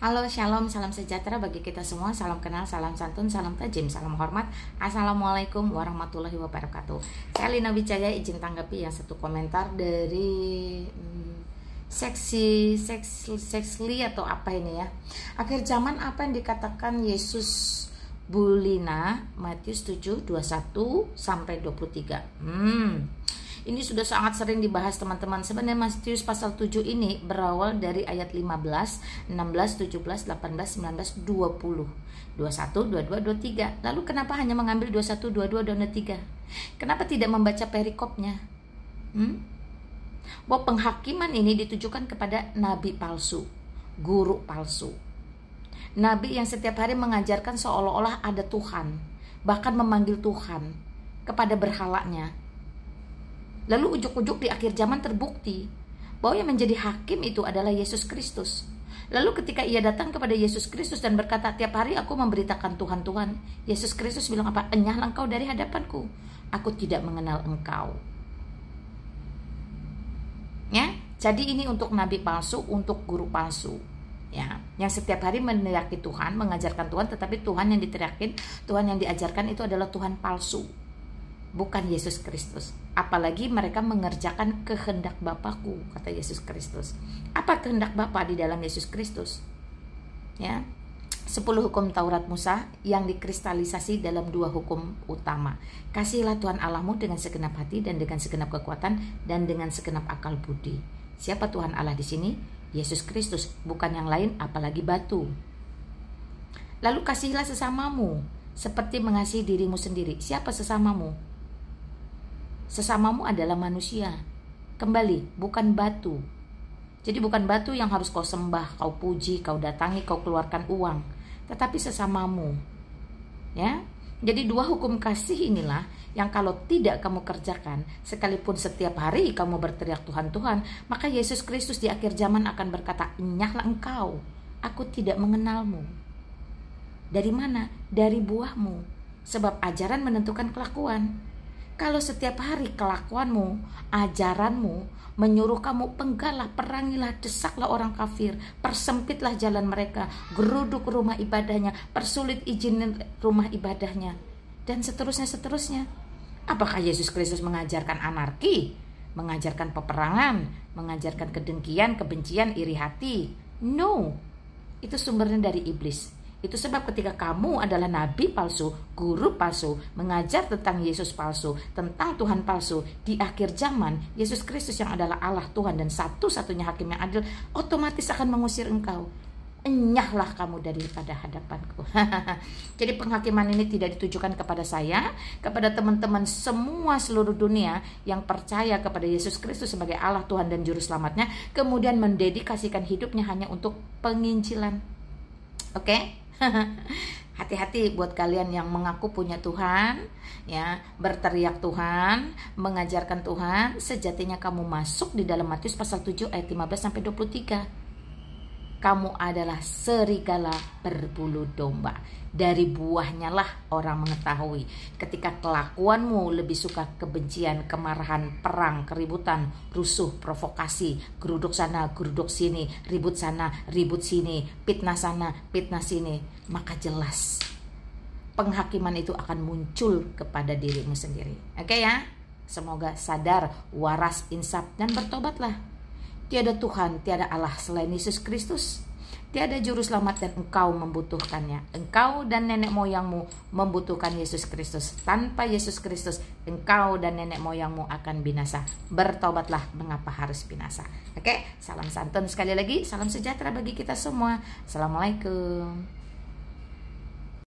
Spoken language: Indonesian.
Halo, shalom, salam sejahtera bagi kita semua. Salam kenal, salam santun, salam tajim, salam hormat. Assalamualaikum warahmatullahi wabarakatuh. Saya Lina Wijaya, izin tanggapi yang satu komentar dari seksli atau apa ini ya. Akhir zaman apa yang dikatakan Yesus Bu Lina, Matius 7, 21 sampai 23. Ini sudah sangat sering dibahas teman-teman. Sebenarnya Matius pasal 7 ini berawal dari ayat 15, 16, 17, 18, 19, 20, 21, 22, 23. Lalu kenapa hanya mengambil 21, 22, dan 23? Kenapa tidak membaca perikopnya? Bahwa penghakiman ini ditujukan kepada nabi palsu, guru palsu. Nabi yang setiap hari mengajarkan seolah-olah ada Tuhan, bahkan memanggil Tuhan kepada berhalanya. Lalu ujuk-ujuk di akhir zaman terbukti bahwa yang menjadi hakim itu adalah Yesus Kristus. Lalu ketika ia datang kepada Yesus Kristus dan berkata, tiap hari aku memberitakan Tuhan, Tuhan. Yesus Kristus bilang apa? Enyahlah engkau dari hadapanku. Aku tidak mengenal engkau. Ya, jadi ini untuk nabi palsu, untuk guru palsu. Ya, yang setiap hari meneriaki Tuhan, mengajarkan Tuhan, tetapi Tuhan yang diteriakin, Tuhan yang diajarkan itu adalah Tuhan palsu, bukan Yesus Kristus. Apalagi mereka mengerjakan kehendak Bapakku, kata Yesus Kristus. Apa kehendak Bapa di dalam Yesus Kristus? Ya, 10 hukum Taurat Musa yang dikristalisasi dalam 2 hukum utama. Kasihilah Tuhan Allahmu dengan segenap hati dan dengan segenap kekuatan dan dengan segenap akal budi. Siapa Tuhan Allah di sini? Yesus Kristus, bukan yang lain apalagi batu. Lalu kasihilah sesamamu seperti mengasihi dirimu sendiri. Siapa sesamamu? Sesamamu adalah manusia. Kembali, bukan batu. Jadi bukan batu yang harus kau sembah, kau puji, kau datangi, kau keluarkan uang, tetapi sesamamu. Ya. Jadi 2 hukum kasih inilah yang kalau tidak kamu kerjakan, sekalipun setiap hari kamu berteriak Tuhan, Tuhan, maka Yesus Kristus di akhir zaman akan berkata, enyahlah engkau, aku tidak mengenalmu. Dari mana? Dari buahmu. Sebab ajaran menentukan kelakuan. Kalau setiap hari kelakuanmu, ajaranmu menyuruh kamu penggalah, perangilah, desaklah orang kafir, persempitlah jalan mereka, geruduk rumah ibadahnya, persulit izin rumah ibadahnya, dan seterusnya. Apakah Yesus Kristus mengajarkan anarki, mengajarkan peperangan, mengajarkan kedengkian, kebencian, iri hati? No, itu sumbernya dari iblis. Itu sebab ketika kamu adalah nabi palsu, guru palsu, mengajar tentang Yesus palsu, tentang Tuhan palsu, di akhir zaman, Yesus Kristus yang adalah Allah Tuhan dan satu-satunya hakim yang adil, otomatis akan mengusir engkau. Enyahlah kamu daripada hadapanku. Jadi penghakiman ini tidak ditujukan kepada saya, kepada teman-teman semua seluruh dunia yang percaya kepada Yesus Kristus sebagai Allah Tuhan dan Juru Selamatnya, kemudian mendedikasikan hidupnya hanya untuk penginjilan. Oke? Hati-hati buat kalian yang mengaku punya Tuhan, ya, berteriak Tuhan, mengajarkan Tuhan. Sejatinya kamu masuk di dalam Matius pasal 7 ayat 15 sampai 23. Kamu adalah serigala berbulu domba. Dari buahnya lah orang mengetahui. Ketika kelakuanmu lebih suka kebencian, kemarahan, perang, keributan, rusuh, provokasi, geruduk sana, geruduk sini, ribut sana, ribut sini, fitnah sana, fitnah sini, maka jelas penghakiman itu akan muncul kepada dirimu sendiri. Oke ya? Semoga sadar, waras, insaf, dan bertobatlah. Tiada Tuhan, tiada Allah selain Yesus Kristus. Tiada juru selamat dan engkau membutuhkannya. Engkau dan nenek moyangmu membutuhkan Yesus Kristus. Tanpa Yesus Kristus, engkau dan nenek moyangmu akan binasa. Bertobatlah, mengapa harus binasa? Oke, salam santun sekali lagi. Salam sejahtera bagi kita semua. Assalamualaikum.